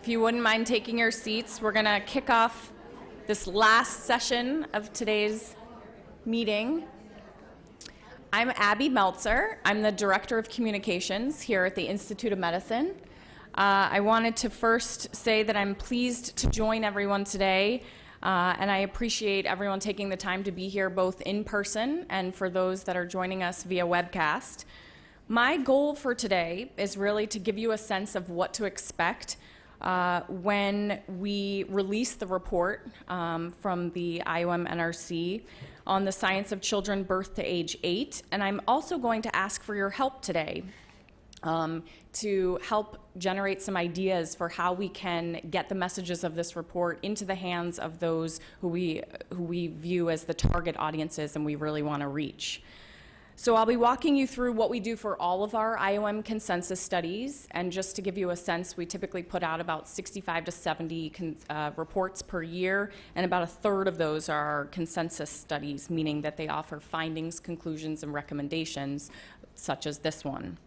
If you wouldn't mind taking your seats, we're going to kick off this last session of today's meeting. I'm Abby Meltzer. I'm the Director of Communications here at the Institute of Medicine. I wanted to first say that I'm pleased to join everyone today, and I appreciate everyone taking the time to be here both in person and for those that are joining us via webcast. My goal for today is really to give you a sense of what to expect when we release the report from the IOM NRC on the science of children birth to age 8. And I'm also going to ask for your help today to help generate some ideas for how we can get the messages of this report into the hands of those who we view as the target audiences and we really want to reach. So I'll be walking you through what we do for all of our IOM consensus studies, and just to give you a sense, we typically put out about 65 to 70 reports per year, and about a third of those are consensus studies, meaning that they offer findings, conclusions, and recommendations, such as this one.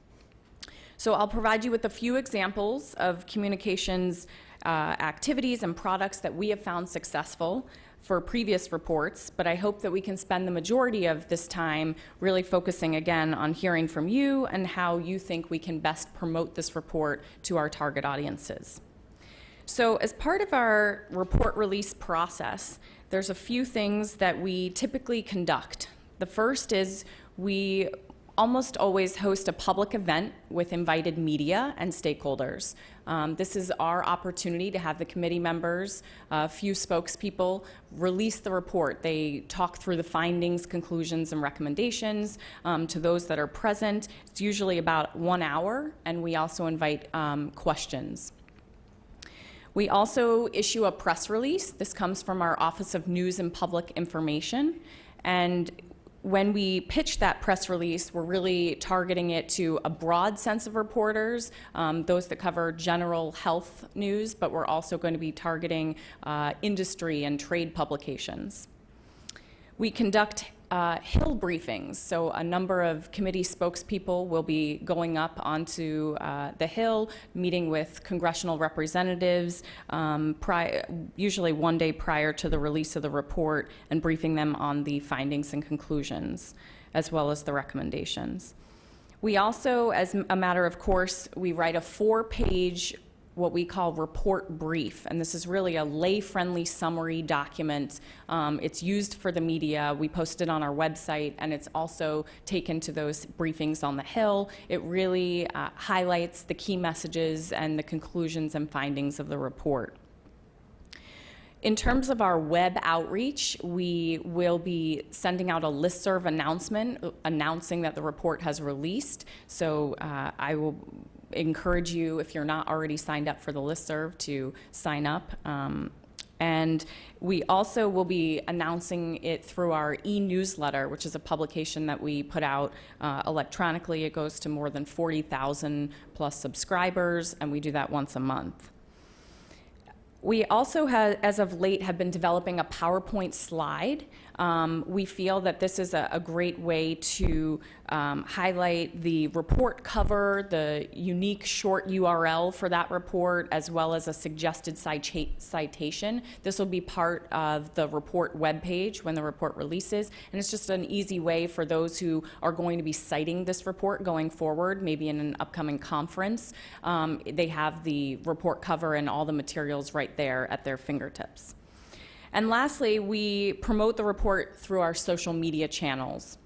So I'll provide you with a few examples of communications activities and products that we have found successful for previous reports, but I hope that we can spend the majority of this time really focusing again on hearing from you and how you think we can best promote this report to our target audiences. So as part of our report release process, there's a few things that we typically conduct. The first is we almost always host a public event with invited media and stakeholders. This is our opportunity to have the committee members, a few spokespeople, release the report. They talk through the findings, conclusions, and recommendations to those that are present. It's usually about 1 hour, and we also invite questions. We also issue a press release. This comes from our Office of News and Public Information, and when we pitch that press release, we're really targeting it to a broad sense of reporters, those that cover general health news, but we're also going to be targeting industry and trade publications. We conduct Hill briefings, so a number of committee spokespeople will be going up onto the Hill, meeting with congressional representatives, usually one day prior to the release of the report, and briefing them on the findings and conclusions, as well as the recommendations. We also, as a matter of course, we write a 4-page what we call report brief, and this is really a lay-friendly summary document. It's used for the media. We post it on our website, and it's also taken to those briefings on the Hill. It really highlights the key messages and the conclusions and findings of the report. In terms of our web outreach, we will be sending out a listserv announcement announcing that the report has released. So I will encourage you, if you're not already signed up for the listserv, to sign up. And we also will be announcing it through our e-newsletter, which is a publication that we put out electronically. It goes to more than 40,000 plus subscribers, and we do that once a month. We also, as of late, have been developing a PowerPoint slide. We feel that this is a great way to highlight the report cover, the unique short URL for that report, as well as a suggested citation. This will be part of the report webpage when the report releases, and it's just an easy way for those who are going to be citing this report going forward, maybe in an upcoming conference. They have the report cover and all the materials right there at their fingertips. And lastly, we promote the report through our social media channels.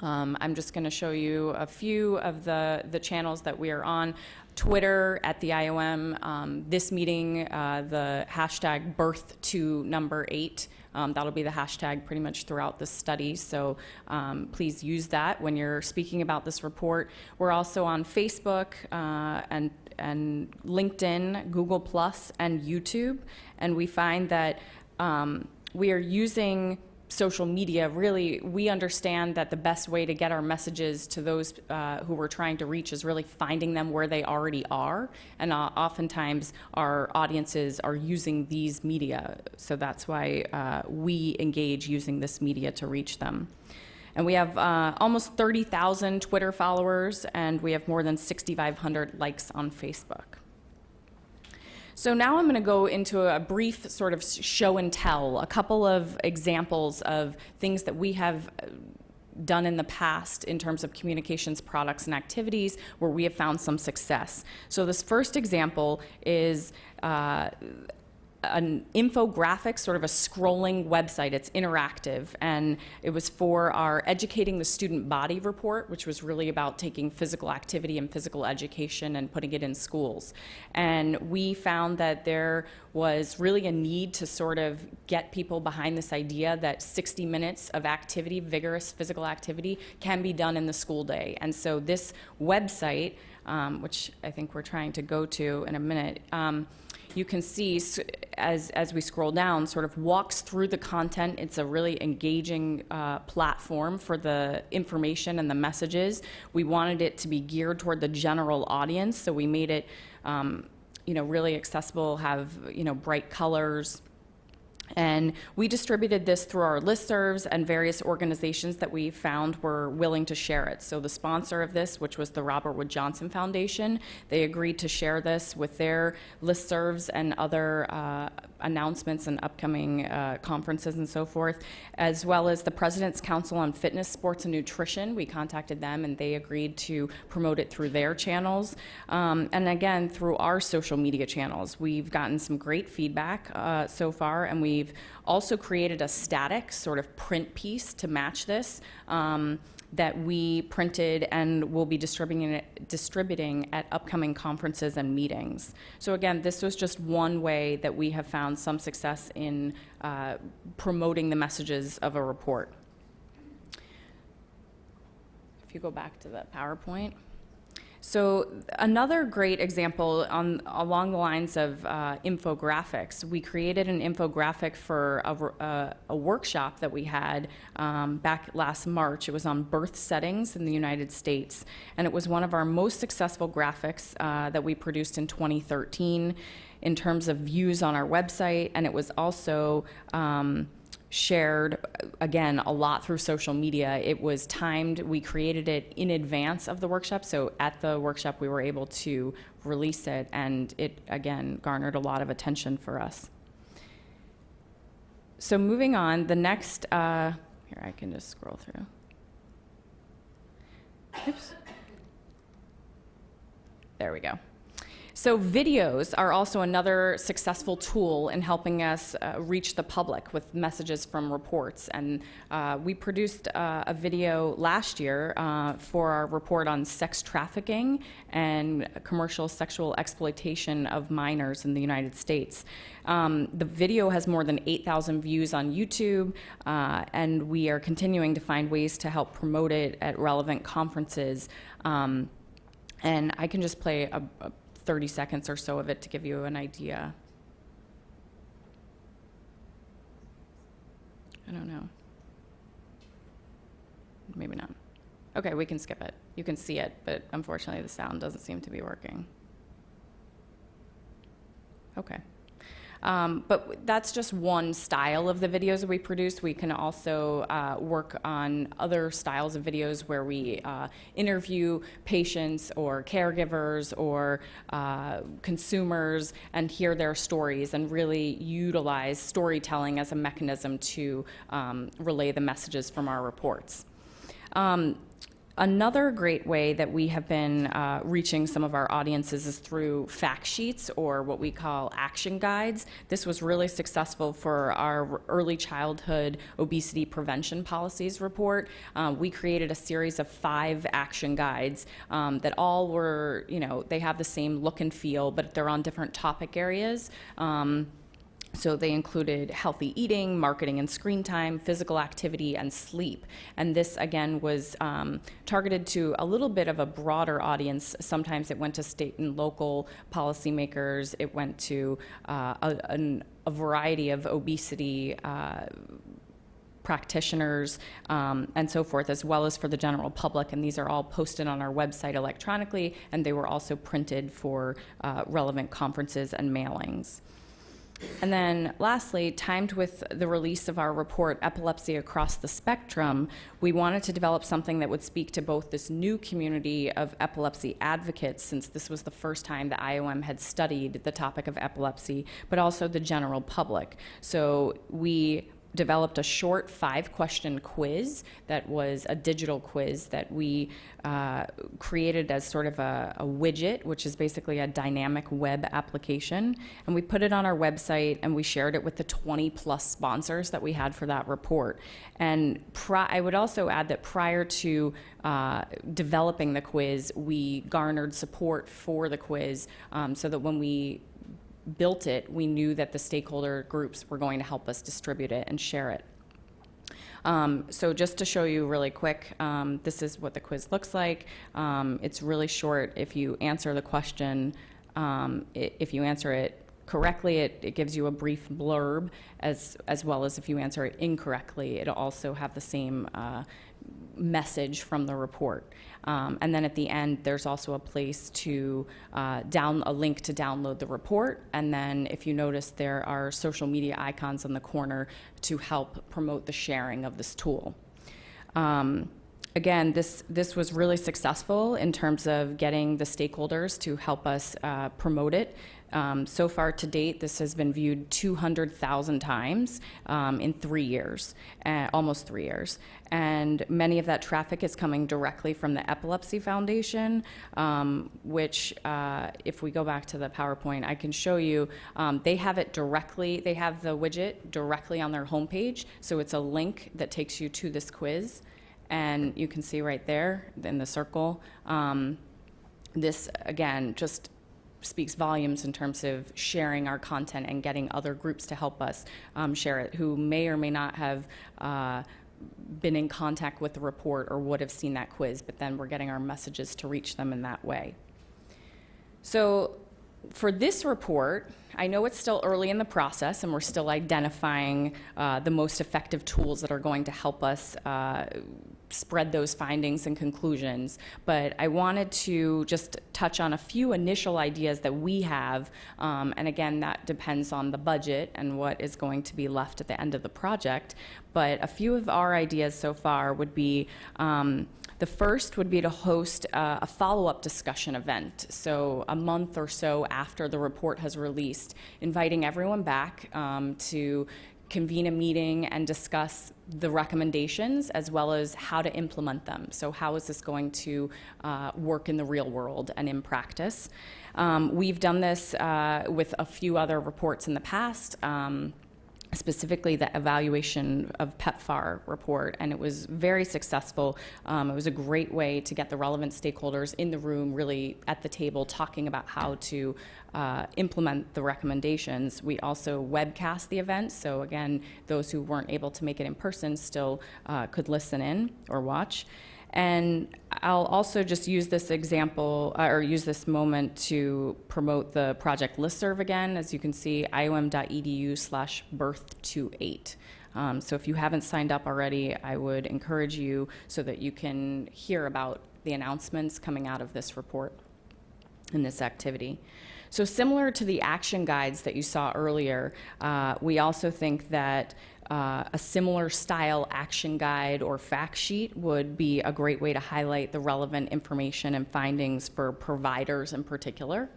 I'm just going to show you a few of the channels that we are on. Twitter at the IOM, this meeting, the hashtag birth2 that'll be the hashtag pretty much throughout the study, so please use that when you're speaking about this report. We're also on Facebook and LinkedIn, Google+, and YouTube, and we find that we are using social media. Really, we understand that the best way to get our messages to those who we're trying to reach is really finding them where they already are, and oftentimes our audiences are using these media, so that's why we engage using this media to reach them. And we have almost 30,000 Twitter followers, and we have more than 6,500 likes on Facebook. So now I'm going to go into a brief sort of show and tell, a couple of examples of things that we have done in the past in terms of communications products and activities where we have found some success. So this first example is an infographic, sort of a scrolling website. It's interactive, and it was for our Educating the Student Body report, which was really about taking physical activity and physical education and putting it in schools. And we found that there was really a need to sort of get people behind this idea that 60 minutes of activity, vigorous physical activity, can be done in the school day. And so this website, which I think we're trying to go to in a minute, you can see as we scroll down, sort of walks through the content. It's a really engaging platform for the information and the messages. We wanted it to be geared toward the general audience, so we made it really accessible, have bright colors. And we distributed this through our listservs and various organizations that we found were willing to share it. So the sponsor of this, which was the Robert Wood Johnson Foundation, they agreed to share this with their listservs and other announcements and upcoming conferences and so forth, as well as the President's Council on Fitness, Sports, and Nutrition. We contacted them and they agreed to promote it through their channels. And again, through our social media channels. We've gotten some great feedback so far, and we've also created a static sort of print piece to match this that we printed and will be distributing at upcoming conferences and meetings. So again, this was just one way that we have found some success in promoting the messages of a report. If you go back to the PowerPoint. So another great example along the lines of infographics, we created an infographic for a workshop that we had back last March. It was on birth settings in the United States, and it was one of our most successful graphics that we produced in 2013 in terms of views on our website, and it was also shared, again, a lot through social media. It was timed. We created it in advance of the workshop, so at the workshop we were able to release it, and it, again, garnered a lot of attention for us. So moving on, the next, here, I can just scroll through. Oops. There we go. So videos are also another successful tool in helping us reach the public with messages from reports. And we produced a video last year for our report on sex trafficking and commercial sexual exploitation of minors in the United States. The video has more than 8,000 views on YouTube, and we are continuing to find ways to help promote it at relevant conferences. And I can just play a 30 seconds or so of it to give you an idea. I don't know. Maybe not. Okay, we can skip it. You can see it, but unfortunately the sound doesn't seem to be working. Okay. But that's just one style of the videos that we produce. We can also work on other styles of videos where we interview patients or caregivers or consumers and hear their stories and really utilize storytelling as a mechanism to relay the messages from our reports. Another great way that we have been reaching some of our audiences is through fact sheets, or what we call action guides. This was really successful for our early childhood obesity prevention policies report. We created a series of 5 action guides that all were, they have the same look and feel, but they're on different topic areas. So they included healthy eating, marketing and screen time, physical activity, and sleep. And this, again, was targeted to a little bit of a broader audience. Sometimes it went to state and local policymakers. It went to a variety of obesity practitioners and so forth, as well as for the general public. And these are all posted on our website electronically, and they were also printed for relevant conferences and mailings. And then lastly, timed with the release of our report, Epilepsy Across the Spectrum, we wanted to develop something that would speak to both this new community of epilepsy advocates, since this was the first time that IOM had studied the topic of epilepsy, but also the general public. So we developed a short 5-question quiz that was a digital quiz that we created as sort of a widget, which is basically a dynamic web application. And we put it on our website and we shared it with the 20+ sponsors that we had for that report. And I would also add that prior to developing the quiz, we garnered support for the quiz so that when we built it, we knew that the stakeholder groups were going to help us distribute it and share it. So just to show you really quick, this is what the quiz looks like. It's really short. If you answer the question, if you answer it correctly, it gives you a brief blurb, as well as if you answer it incorrectly, it'll also have the same message from the report. And then at the end, there's also a place to a link to download the report. And then if you notice, there are social media icons in the corner to help promote the sharing of this tool. Again, this was really successful in terms of getting the stakeholders to help us promote it. So far to date, this has been viewed 200,000 times in 3 years, almost 3 years. And many of that traffic is coming directly from the Epilepsy Foundation, which, if we go back to the PowerPoint, I can show you, they have it directly, they have the widget directly on their homepage. So it's a link that takes you to this quiz. And you can see right there in the circle, this, again, just speaks volumes in terms of sharing our content and getting other groups to help us share it, who may or may not have been in contact with the report or would have seen that quiz, but then we're getting our messages to reach them in that way. So for this report, I know it's still early in the process and we're still identifying the most effective tools that are going to help us spread those findings and conclusions, but I wanted to just touch on a few initial ideas that we have, and again, that depends on the budget and what is going to be left at the end of the project, but a few of our ideas so far would be, the first would be to host a follow-up discussion event, so a month or so after the report has released, inviting everyone back to convene a meeting and discuss the recommendations as well as how to implement them. So how is this going to work in the real world and in practice? We've done this with a few other reports in the past, specifically the evaluation of PEPFAR report, and it was very successful. It was a great way to get the relevant stakeholders in the room, really at the table, talking about how to implement the recommendations. We also webcast the event, so again, those who weren't able to make it in person still could listen in or watch. And I'll also just use this example, or use this moment to promote the project listserv again. As you can see, iom.edu/birth28. So if you haven't signed up already, I would encourage you so that you can hear about the announcements coming out of this report and this activity. So similar to the action guides that you saw earlier, we also think that a similar style action guide or fact sheet would be a great way to highlight the relevant information and findings for providers in particular,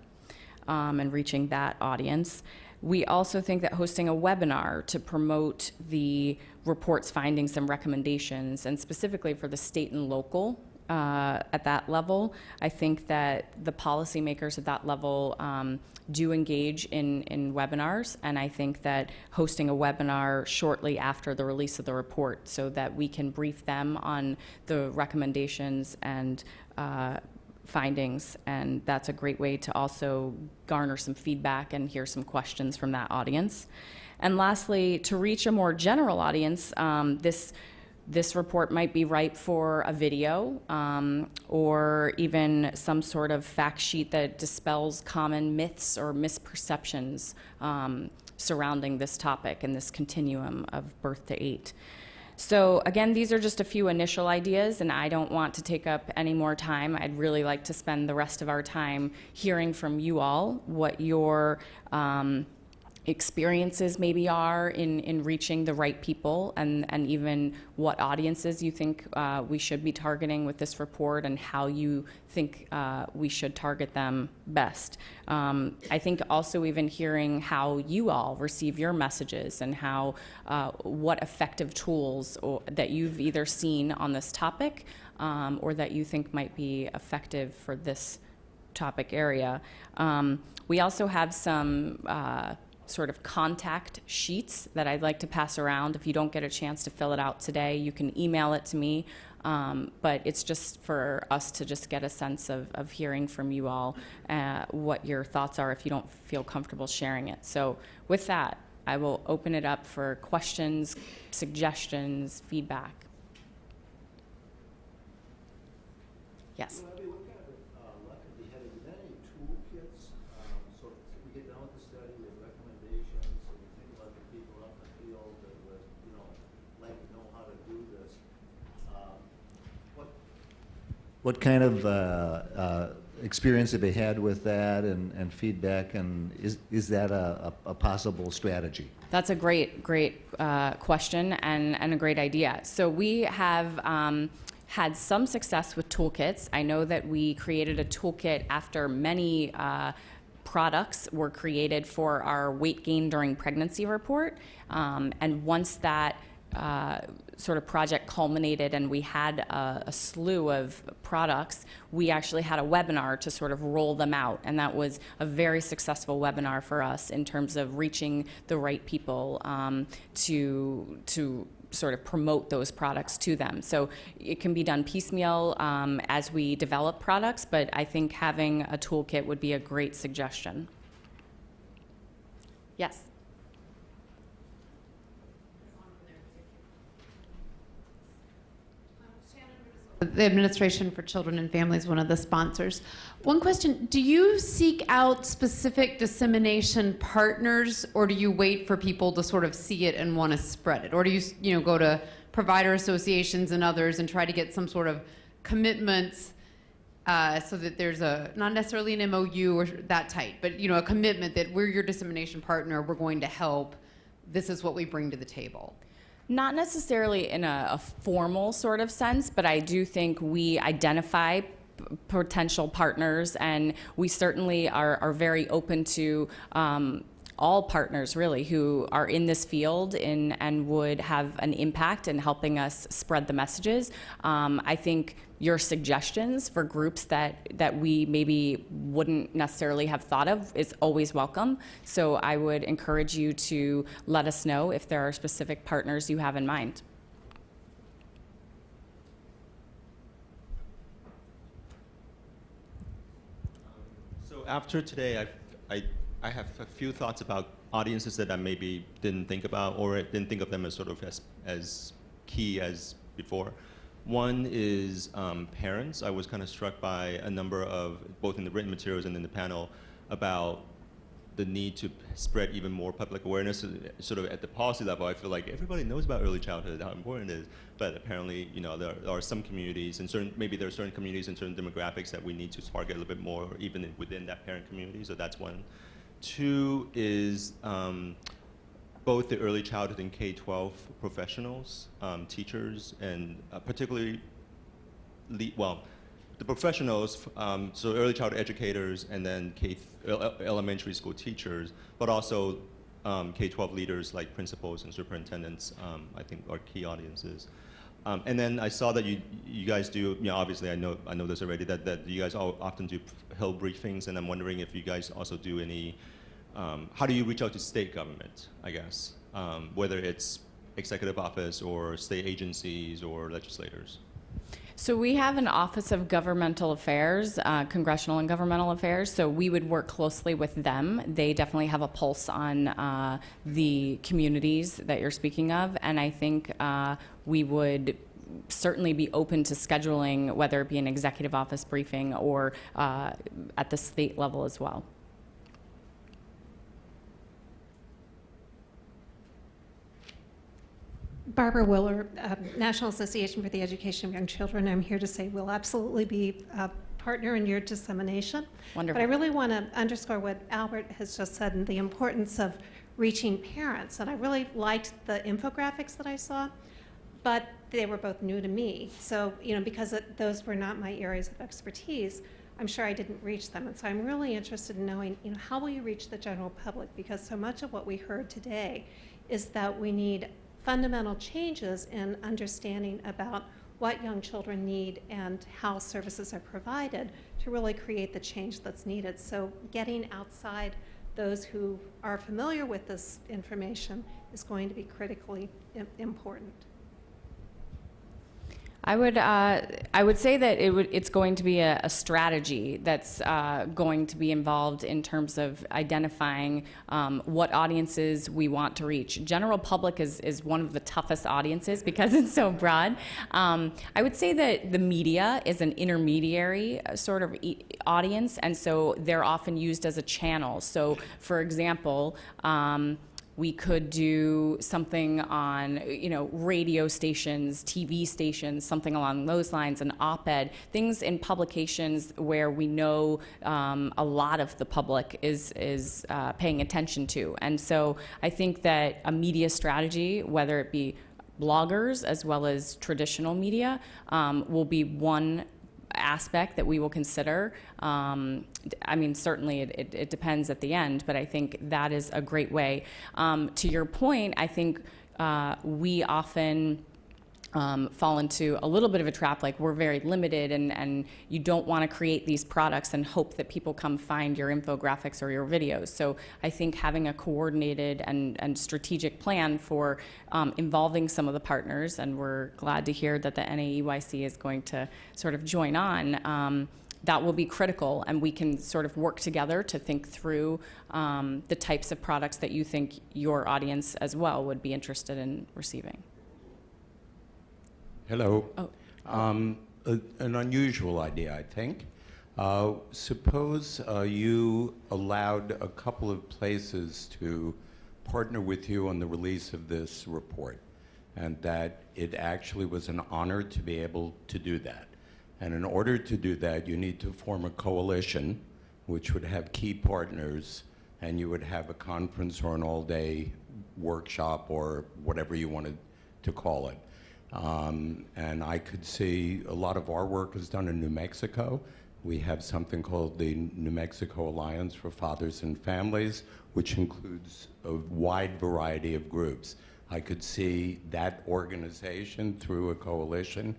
and reaching that audience. We also think that hosting a webinar to promote the report's findings and recommendations, and specifically for the state and local at that level, I think that the policymakers at that level do engage in webinars, and I think that hosting a webinar shortly after the release of the report so that we can brief them on the recommendations and findings, and that's a great way to also garner some feedback and hear some questions from that audience. And lastly, to reach a more general audience, this report might be ripe for a video or even some sort of fact sheet that dispels common myths or misperceptions surrounding this topic and this continuum of birth to 8. So again, these are just a few initial ideas, and I don't want to take up any more time. I'd really like to spend the rest of our time hearing from you all what your experiences maybe are in reaching the right people, and even what audiences you think we should be targeting with this report, and how you think we should target them best. I think also even hearing how you all receive your messages, and how what effective tools that you've either seen on this topic or that you think might be effective for this topic area. We also have some sort of contact sheets that I'd like to pass around. If you don't get a chance to fill it out today, you can email it to me. But it's just for us to just get a sense of hearing from you all what your thoughts are if you don't feel comfortable sharing it. So with that, I will open it up for questions, suggestions, feedback. Yes. What kind of experience have you had with that, and feedback, and is that a possible strategy? That's a great question, and a great idea. So we have had some success with toolkits. I know that we created a toolkit after many products were created for our weight gain during pregnancy report, and once that sort of project culminated and we had a slew of products, we actually had a webinar to sort of roll them out, and that was a very successful webinar for us in terms of reaching the right people to sort of promote those products to them. So it can be done piecemeal as we develop products, but I think having a toolkit would be a great suggestion. Yes. The Administration for Children and Families, one of the sponsors. One question, do you seek out specific dissemination partners, or do you wait for people to sort of see it and want to spread it? Or do you go to provider associations and others and try to get some sort of commitments so that there's not necessarily an MOU or that tight, but a commitment that we're your dissemination partner, we're going to help, this is what we bring to the table? Not necessarily in a formal sort of sense, but I do think we identify potential partners, and we certainly are very open to all partners really who are in this field and would have an impact in helping us spread the messages. I think your suggestions for groups that we maybe wouldn't necessarily have thought of is always welcome. So I would encourage you to let us know if there are specific partners you have in mind. So after today, I have a few thoughts about audiences that I maybe didn't think about, or didn't think of them as sort of as key as before. One is parents. I was kind of struck by a number of, both in the written materials and in the panel, about the need to spread even more public awareness. Sort of at the policy level, I feel like everybody knows about early childhood, how important it is, but apparently, there are some communities, and maybe there are certain communities and certain demographics that we need to target a little bit more, even within that parent community. So that's one. Two is both the early childhood and K-12 professionals, teachers, and particularly, the professionals, so early childhood educators, and then elementary school teachers, but also K-12 leaders like principals and superintendents, I think are key audiences. And then I saw that you guys do, obviously I know this already, that you guys often do Hill briefings, and I'm wondering if you guys also do any, how do you reach out to state government, I guess, whether it's executive office or state agencies or legislators? So we have an Office of Governmental Affairs, Congressional and Governmental Affairs, so we would work closely with them. They definitely have a pulse on the communities that you're speaking of, and I think we would certainly be open to scheduling, whether it be an executive office briefing or at the state level as well. Barbara Willer, National Association for the Education of Young Children. I'm here to say we'll absolutely be a partner in your dissemination. Wonderful. But I really want to underscore what Albert has just said and the importance of reaching parents. And I really liked the infographics that I saw, but they were both new to me. So, because those were not my areas of expertise, I'm sure I didn't reach them. And so I'm really interested in knowing, how will you reach the general public? Because so much of what we heard today is that we need fundamental changes in understanding about what young children need and how services are provided to really create the change that's needed. So getting outside those who are familiar with this information is going to be critically important. I would say that it's going to be a strategy that's going to be involved in terms of identifying what audiences we want to reach. General public is one of the toughest audiences because it's so broad. I would say that the media is an intermediary sort of audience, and so they're often used as a channel. So, for example, we could do something on, radio stations, TV stations, something along those lines, an op-ed, things in publications where we know a lot of the public is paying attention to. And so I think that a media strategy, whether it be bloggers as well as traditional media, will be one aspect that we will consider. Certainly it depends at the end, but I think that is a great way. To your point, I think we often fall into a little bit of a trap, like we're very limited and you don't want to create these products and hope that people come find your infographics or your videos. So I think having a coordinated and strategic plan for involving some of the partners, and we're glad to hear that the NAEYC is going to sort of join on, that will be critical, and we can sort of work together to think through the types of products that you think your audience as well would be interested in receiving. Hello. Oh. An unusual idea, I think. Suppose you allowed a couple of places to partner with you on the release of this report, and that it actually was an honor to be able to do that. And in order to do that, you need to form a coalition, which would have key partners, and you would have a conference or an all-day workshop or whatever you wanted to call it. And I could see a lot of our work is done in New Mexico. We have something called the New Mexico Alliance for Fathers and Families, which includes a wide variety of groups. I could see that organization through a coalition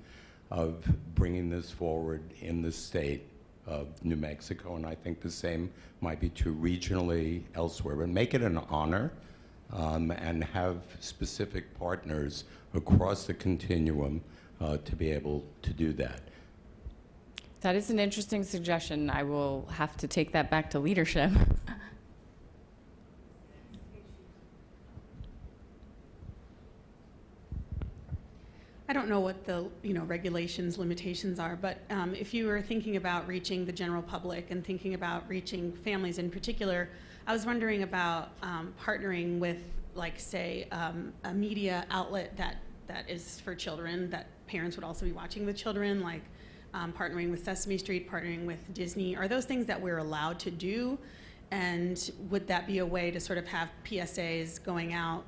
of bringing this forward in the state of New Mexico, and I think the same might be true regionally elsewhere. But make it an honor and have specific partners across the continuum to be able to do that. That is an interesting suggestion. I will have to take that back to leadership. I don't know what the regulations, limitations are, but if you were thinking about reaching the general public and thinking about reaching families in particular, I was wondering about partnering with, like, say, a media outlet that is for children, that parents would also be watching with children, like partnering with Sesame Street, partnering with Disney. Are those things that we're allowed to do? And would that be a way to sort of have PSAs going out,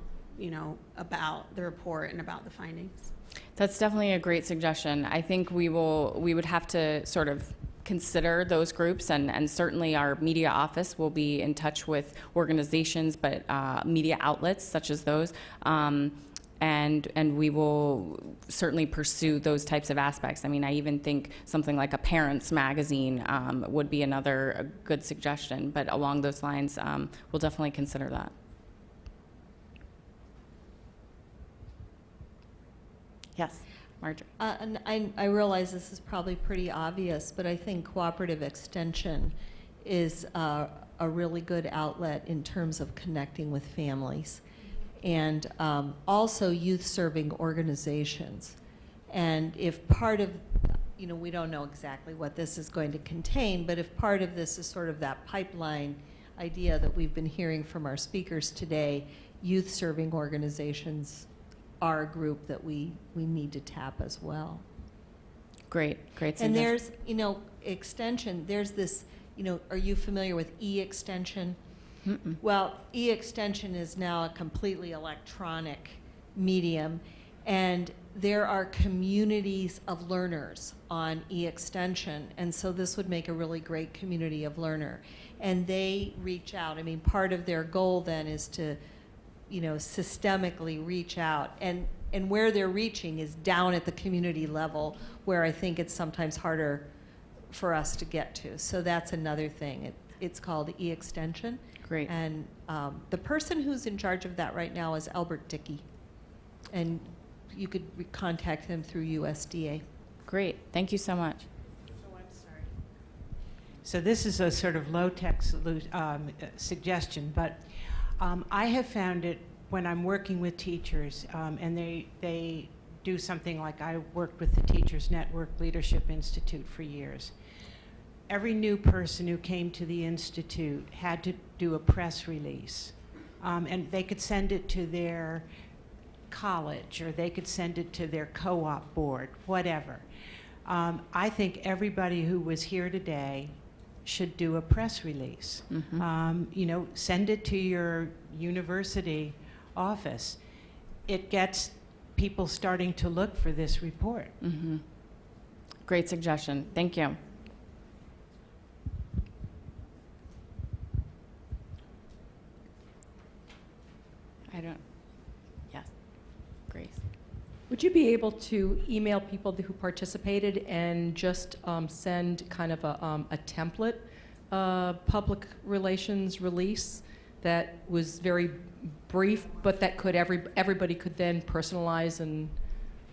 about the report and about the findings? That's definitely a great suggestion. I think we would have to sort of consider those groups, and certainly our media office will be in touch with organizations, but media outlets such as those, and we will certainly pursue those types of aspects. I mean, I even think something like a parents magazine would be another good suggestion, but along those lines, we'll definitely consider that. Yes, Marjorie. And I realize this is probably pretty obvious, but I think cooperative extension is a really good outlet in terms of connecting with families. And also youth-serving organizations. And if part of, we don't know exactly what this is going to contain, but if part of this is sort of that pipeline idea that we've been hearing from our speakers today, youth-serving organizations are a group that we need to tap as well. Great suggestion. And there's, extension, there's this, are you familiar with e-extension? Well, e-extension is now a completely electronic medium, and there are communities of learners on e-extension, and so this would make a really great community of learner. And they reach out. I mean, part of their goal then is to, systemically reach out, and where they're reaching is down at the community level, where I think it's sometimes harder for us to get to. So that's another thing. It's called e-extension. Great. And the person who's in charge of that right now is Albert Dickey. And you could contact him through USDA. Great. Thank you so much. Oh, I'm sorry. So this is a sort of low-tech suggestion, but I have found it when I'm working with teachers, and they do something like, I worked with the Teachers Network Leadership Institute for years. Every new person who came to the Institute had to do a press release, and they could send it to their college, or they could send it to their co-op board, whatever. I think everybody who was here today should do a press release. Send it to your university office. It gets people starting to look for this report. Great suggestion. Thank you. Yes, Grace. Would you be able to email people who participated and just send kind of a template public relations release that was very brief, but that could everybody could then personalize and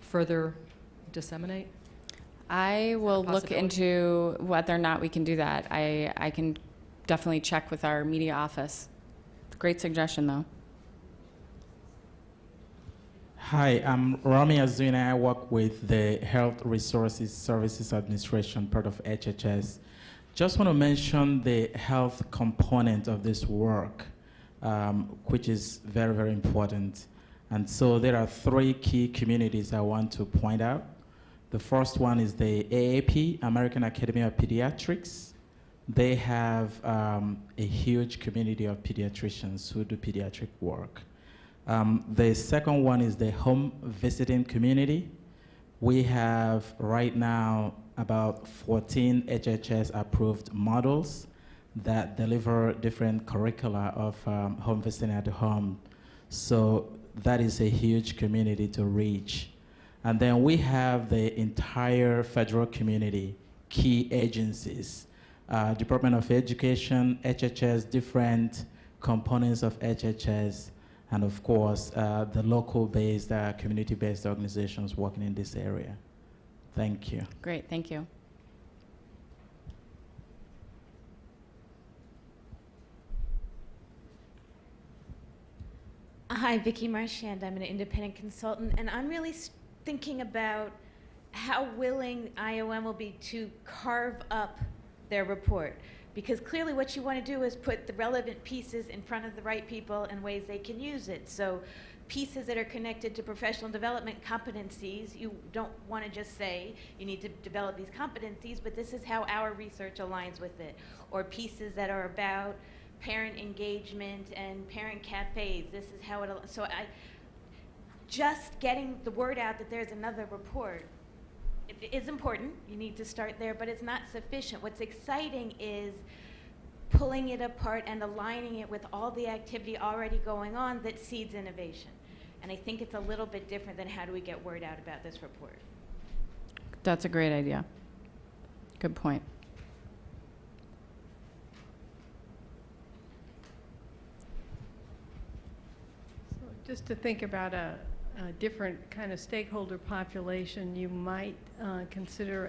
further disseminate? I will look into whether or not we can do that. I can definitely check with our media office. Great suggestion, though. Hi, I'm Rami Azuna. I work with the Health Resources Services Administration, part of HHS. Just want to mention the health component of this work, which is very, very important. And so there are 3 key communities I want to point out. The first one is the AAP, American Academy of Pediatrics. They have a huge community of pediatricians who do pediatric work. The second one is the home visiting community. We have right now about 14 HHS approved models that deliver different curricula of home visiting at home. So that is a huge community to reach. And then we have the entire federal community, key agencies, Department of Education, HHS, different components of HHS, and of course, the local-based, community-based organizations working in this area. Thank you. Great, thank you. Hi, Vicki Marchand. I'm an independent consultant, and I'm really thinking about how willing IOM will be to carve up their report. Because clearly what you want to do is put the relevant pieces in front of the right people and ways they can use it. So pieces that are connected to professional development competencies, you don't want to just say you need to develop these competencies, but this is how our research aligns with it. Or pieces that are about parent engagement and parent cafes. This is how it, so just getting the word out that there's another report is important. You need to start there, but it's not sufficient. What's exciting is pulling it apart and aligning it with all the activity already going on that seeds innovation. And I think it's a little bit different than how do we get word out about this report. That's a great idea. Good point. So just to think about a different kind of stakeholder population, you might consider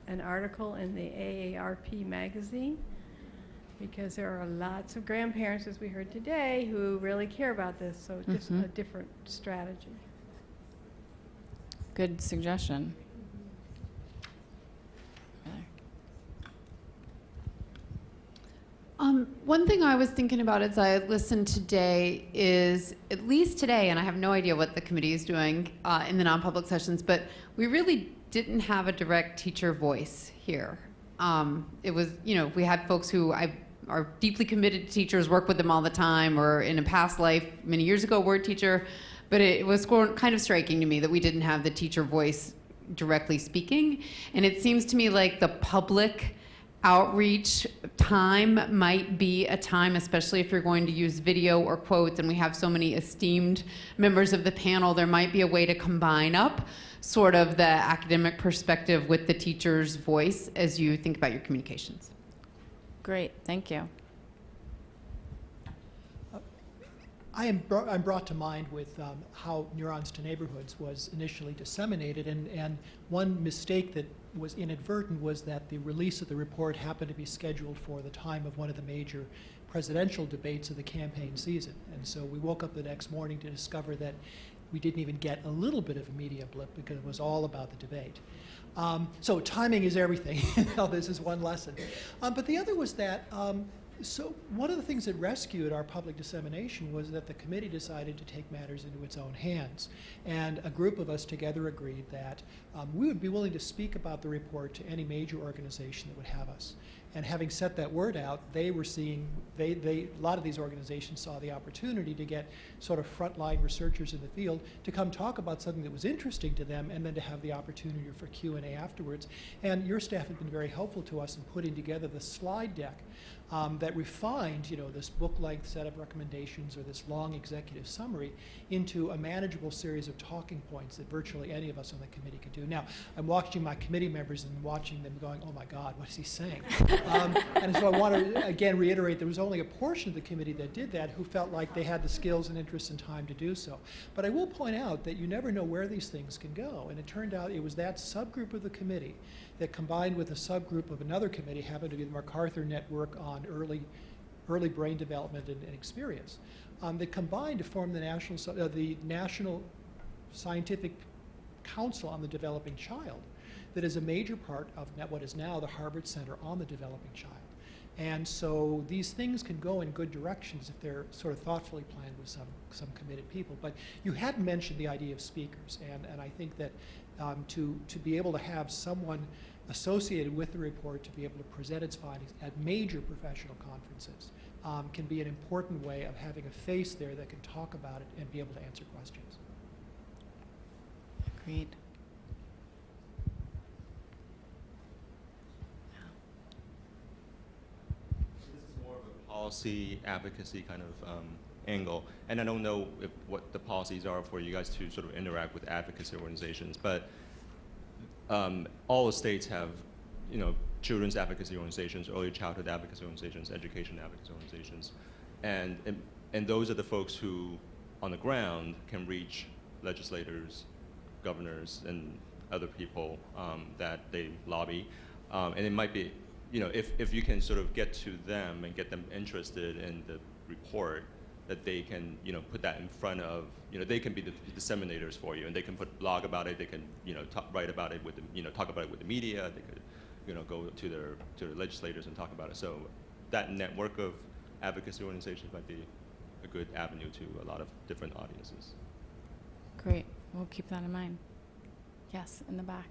an article in the AARP magazine, because there are lots of grandparents, as we heard today, who really care about this, so just a different strategy. Good suggestion. One thing I was thinking about as I listened today is, at least today, and I have no idea what the committee is doing in the non-public sessions, but we really didn't have a direct teacher voice here. It was, we had folks who are deeply committed teachers, work with them all the time, or in a past life, many years ago, were a teacher. But it was kind of striking to me that we didn't have the teacher voice directly speaking. And it seems to me like the public outreach time might be a time, especially if you're going to use video or quotes, and we have so many esteemed members of the panel, there might be a way to combine up sort of the academic perspective with the teacher's voice as you think about your communications. Great, thank you. I'm brought to mind with how Neurons to Neighborhoods was initially disseminated, and one mistake that was inadvertent was that the release of the report happened to be scheduled for the time of one of the major presidential debates of the campaign season. And so we woke up the next morning to discover that we didn't even get a little bit of a media blip because it was all about the debate. So timing is everything. This is one lesson. But the other was that so one of the things that rescued our public dissemination was that the committee decided to take matters into its own hands. And a group of us together agreed that we would be willing to speak about the report to any major organization that would have us. And having set that word out, they were seeing, a lot of these organizations saw the opportunity to get sort of frontline researchers in the field to come talk about something that was interesting to them, and then to have the opportunity for Q&A afterwards. And your staff have been very helpful to us in putting together the slide deck that refined, this book-length set of recommendations or this long executive summary into a manageable series of talking points that virtually any of us on the committee could do. Now, I'm watching my committee members and watching them going, oh my God, what is he saying? And so I want to, again, reiterate, there was only a portion of the committee that did that who felt like they had the skills and interest and time to do so. But I will point out that you never know where these things can go. And it turned out it was that subgroup of the committee that combined with a subgroup of another committee, happened to be the MacArthur Network on early brain development and experience, that combined to form the National Scientific Council on the Developing Child, that is a major part of what is now the Harvard Center on the Developing Child. And so these things can go in good directions if they're sort of thoughtfully planned with some committed people. But you hadn't mentioned the idea of speakers, and I think that to be able to have someone associated with the report to be able to present its findings at major professional conferences can be an important way of having a face there that can talk about it and be able to answer questions. Agreed. Policy advocacy kind of angle, and I don't know what the policies are for you guys to sort of interact with advocacy organizations, but all the states have, children's advocacy organizations, early childhood advocacy organizations, education advocacy organizations, and those are the folks who, on the ground, can reach legislators, governors, and other people that they lobby, and it might be, if you can sort of get to them and get them interested in the report, that they can, put that in front of, they can be the disseminators for you, and they can blog about it. They can, write about it with the, talk about it with the media. They could, go to their legislators and talk about it. So that network of advocacy organizations might be a good avenue to a lot of different audiences. Great. We'll keep that in mind. Yes, in the back.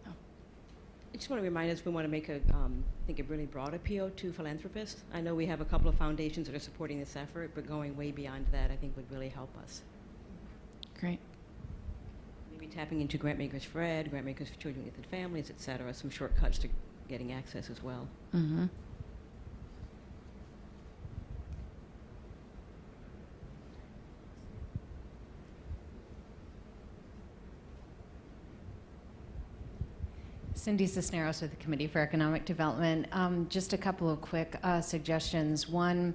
I just want to remind us we want to make a really broad appeal to philanthropists. I know we have a couple of foundations that are supporting this effort, but going way beyond that I think would really help us. Great. Maybe tapping into Grantmakers for Ed, Grantmakers for Children, Youth, and Families, et cetera, some shortcuts to getting access as well. Mm-hmm. Cindy Cisneros with the Committee for Economic Development. Just a couple of quick suggestions. One,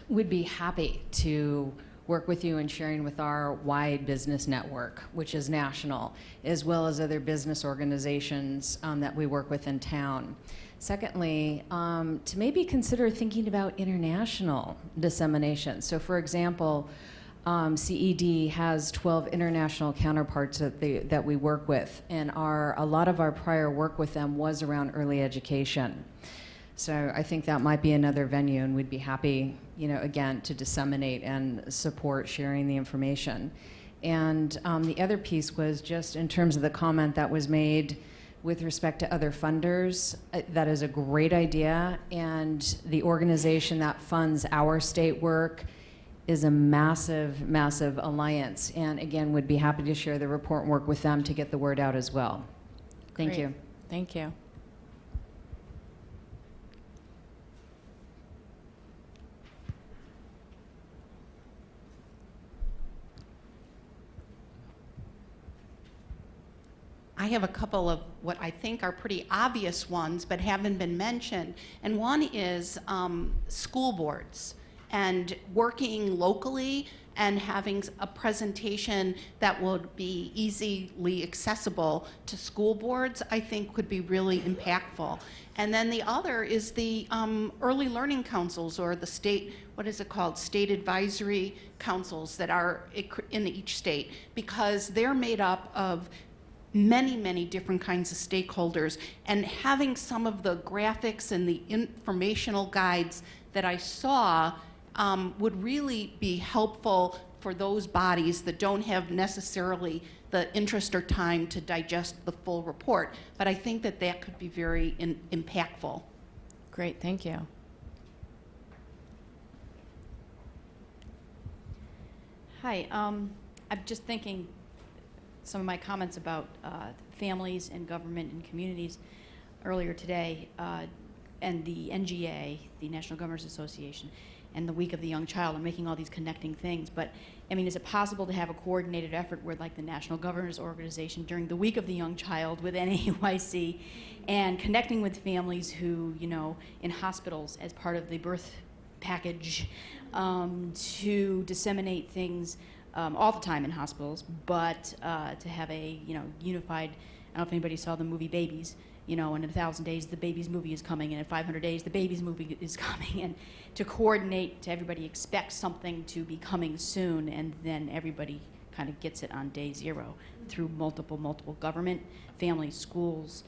we'd be happy to work with you in sharing with our wide business network, which is national, as well as other business organizations that we work with in town. Secondly, to maybe consider thinking about international dissemination. So for example, CED has 12 international counterparts that we work with, and a lot of our prior work with them was around early education. So I think that might be another venue, and we'd be happy, again, to disseminate and support sharing the information. And the other piece was just in terms of the comment that was made with respect to other funders, that is a great idea. And the organization that funds our state work is a massive, massive alliance. And again, would be happy to share the report and work with them to get the word out as well. Thank Great. you. Thank you. I have a couple of what I think are pretty obvious ones, but haven't been mentioned. And one is school boards and working locally and having a presentation that would be easily accessible to school boards, I think could be really impactful. And then the other is the early learning councils, or the state, what is it called, state advisory councils that are in each state, because they're made up of many, many different kinds of stakeholders, and having some of the graphics and the informational guides that I saw would really be helpful for those bodies that don't have necessarily the interest or time to digest the full report. But I think that that could be very impactful. Great, thank you. Hi, I'm just thinking some of my comments about families and government and communities earlier today, and the NGA, the National Governors Association, and the Week of the Young Child, and making all these connecting things. But I mean, is it possible to have a coordinated effort where, like, the National Governors Organization during the Week of the Young Child with NAYC, and connecting with families who, you know, in hospitals as part of the birth package, to disseminate things all the time in hospitals, but to have a, you know, unified, I don't know if anybody saw the movie Babies, you know, and in 1,000 days the Babies movie is coming, and in 500 days the Babies movie is coming, and to coordinate, to everybody expects something to be coming soon, and then everybody kind of gets it on day zero through multiple government, families, schools,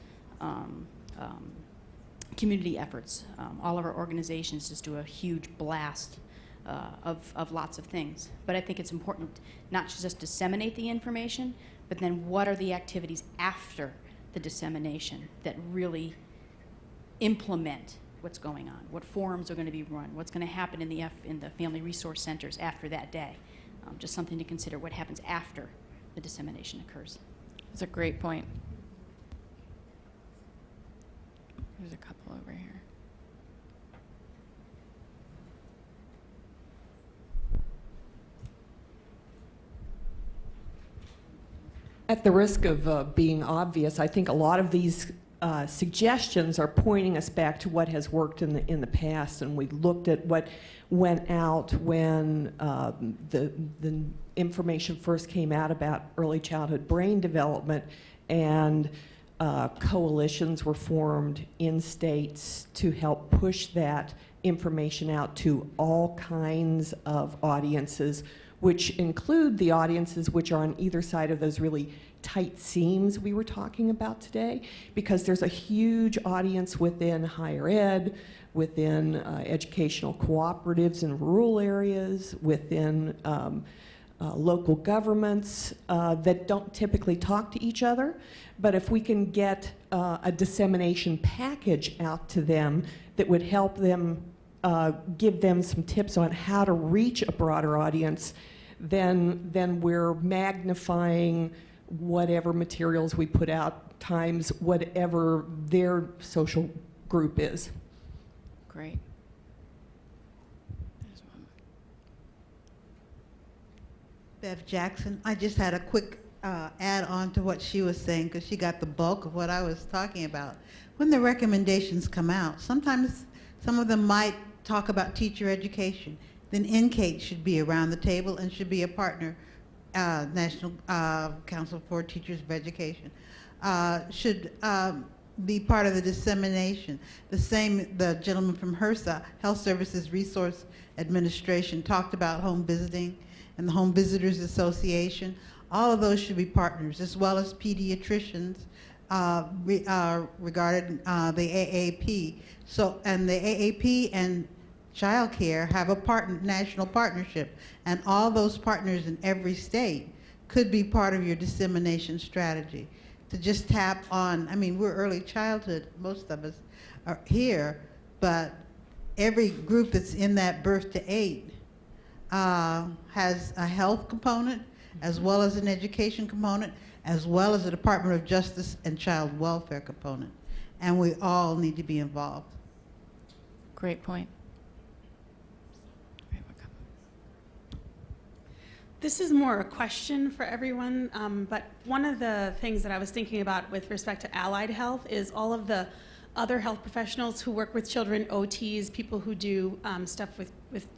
community efforts. All of our organizations just do a huge blast of lots of things. But I think it's important not to just disseminate the information, but then what are the activities after the dissemination that really implement what's going on, what forums are going to be run, what's going to happen in the family resource centers after that day. Just something to consider, what happens after the dissemination occurs. That's a great point. There's a couple over here. At the risk of being obvious, I think a lot of these suggestions are pointing us back to what has worked in the past, and we looked at what went out when the information first came out about early childhood brain development, and coalitions were formed in states to help push that information out to all kinds of audiences, which include the audiences which are on either side of those really tight seams we were talking about today, because there's a huge audience within higher ed, within educational cooperatives in rural areas, within local governments that don't typically talk to each other. But if we can get a dissemination package out to them that would help them, give them some tips on how to reach a broader audience, then we're magnifying whatever materials we put out times whatever their social group is. Great. Bev Jackson. I just had a quick add on to what she was saying, because she got the bulk of what I was talking about. When the recommendations come out, sometimes some of them might talk about teacher education. Then NCATE should be around the table and should be a partner. National Council for Teachers of Education should be part of the dissemination. The gentleman from HRSA, Health Services Resource Administration, talked about home visiting, and the Home Visitors Association. All of those should be partners, as well as pediatricians regarding the AAP. So, and the AAP and child care have a national partnership, and all those partners in every state could be part of your dissemination strategy. to just tap on, I mean, we're early childhood, most of us are here, but every group that's in that birth to 8 has a health component, as well as an education component, as well as a Department of Justice and child welfare component. And we all need to be involved. Great point. This is more a question for everyone, but one of the things that I was thinking about with respect to allied health is all of the other health professionals who work with children, OTs, people who do stuff with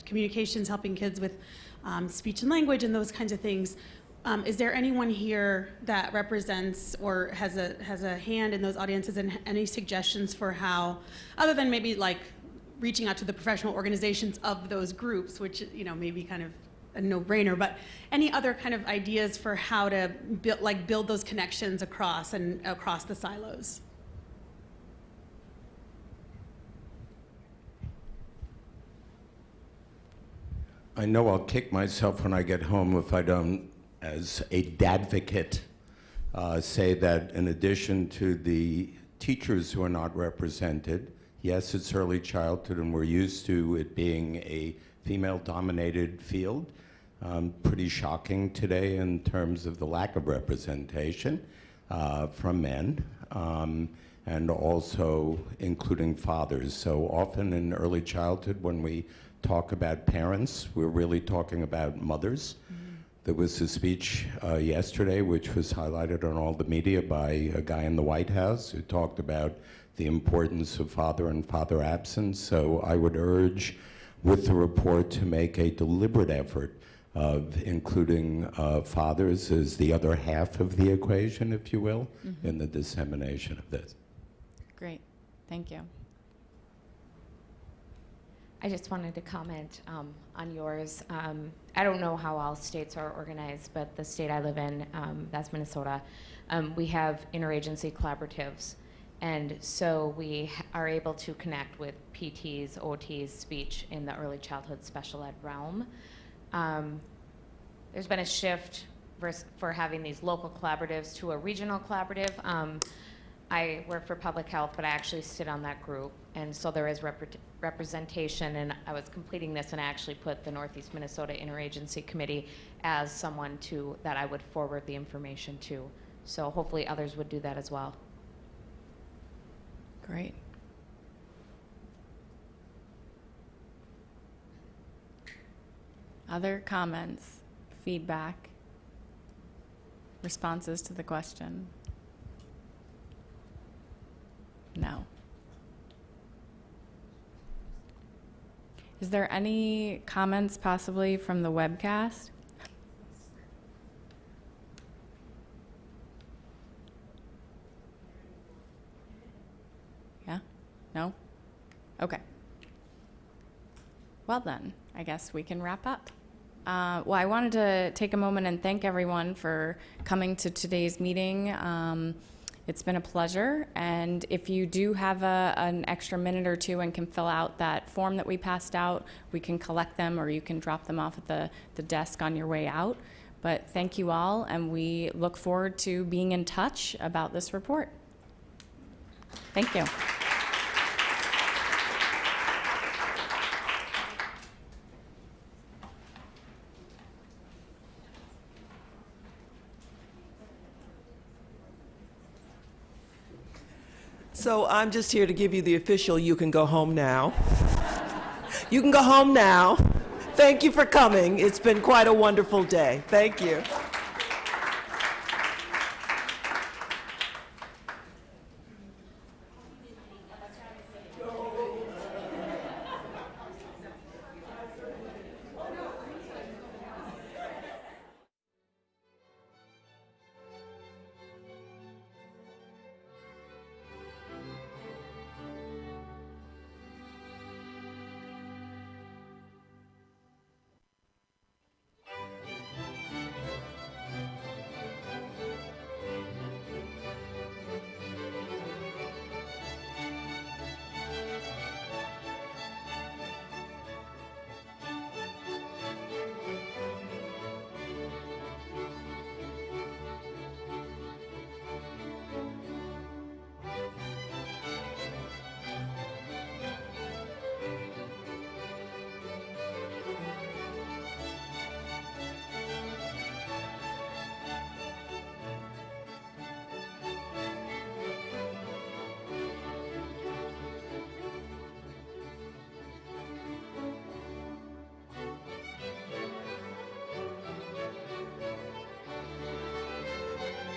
communications, helping kids with speech and language and those kinds of things. Is there anyone here that represents or has a hand in those audiences, and any suggestions for how, other than maybe like reaching out to the professional organizations of those groups, which, you know, maybe kind of a no-brainer, but any other kind of ideas for how to build those connections across the silos? I know I'll kick myself when I get home if I don't, as a dadvocate, say that in addition to the teachers who are not represented, yes, it's early childhood and we're used to it being a female-dominated field. Pretty shocking today in terms of the lack of representation from men, and also including fathers. So often in early childhood when we talk about parents, we're really talking about mothers. There was a speech yesterday which was highlighted on all the media by a guy in the White House who talked about the importance of father and father absence. So I would urge with the report to make a deliberate effort of including fathers as the other half of the equation, if you will, in the dissemination of this. Great. Thank you. I just wanted to comment on yours. I don't know how all states are organized, but the state I live in, that's Minnesota, we have interagency collaboratives. And so we are able to connect with PTs, OTs, speech in the early childhood special ed realm. There's been a shift for having these local collaboratives to a regional collaborative. I work for public health, but I actually sit on that group. And so there is representation, and I was completing this and I actually put the Northeast Minnesota Interagency Committee as someone that I would forward the information to. So hopefully others would do that as well. Great. Other comments, feedback, responses to the question? No. Is there any comments possibly from the webcast? Yeah? No? Okay. Well then, I guess we can wrap up. Well, I wanted to take a moment and thank everyone for coming to today's meeting. It's been a pleasure, and if you do have an extra minute or two and can fill out that form that we passed out, we can collect them or you can drop them off at the desk on your way out. But thank you all, and we look forward to being in touch about this report. Thank you. So I'm just here to give you the official "you can go home now." You can go home now. Thank you for coming. It's been quite a wonderful day. Thank you.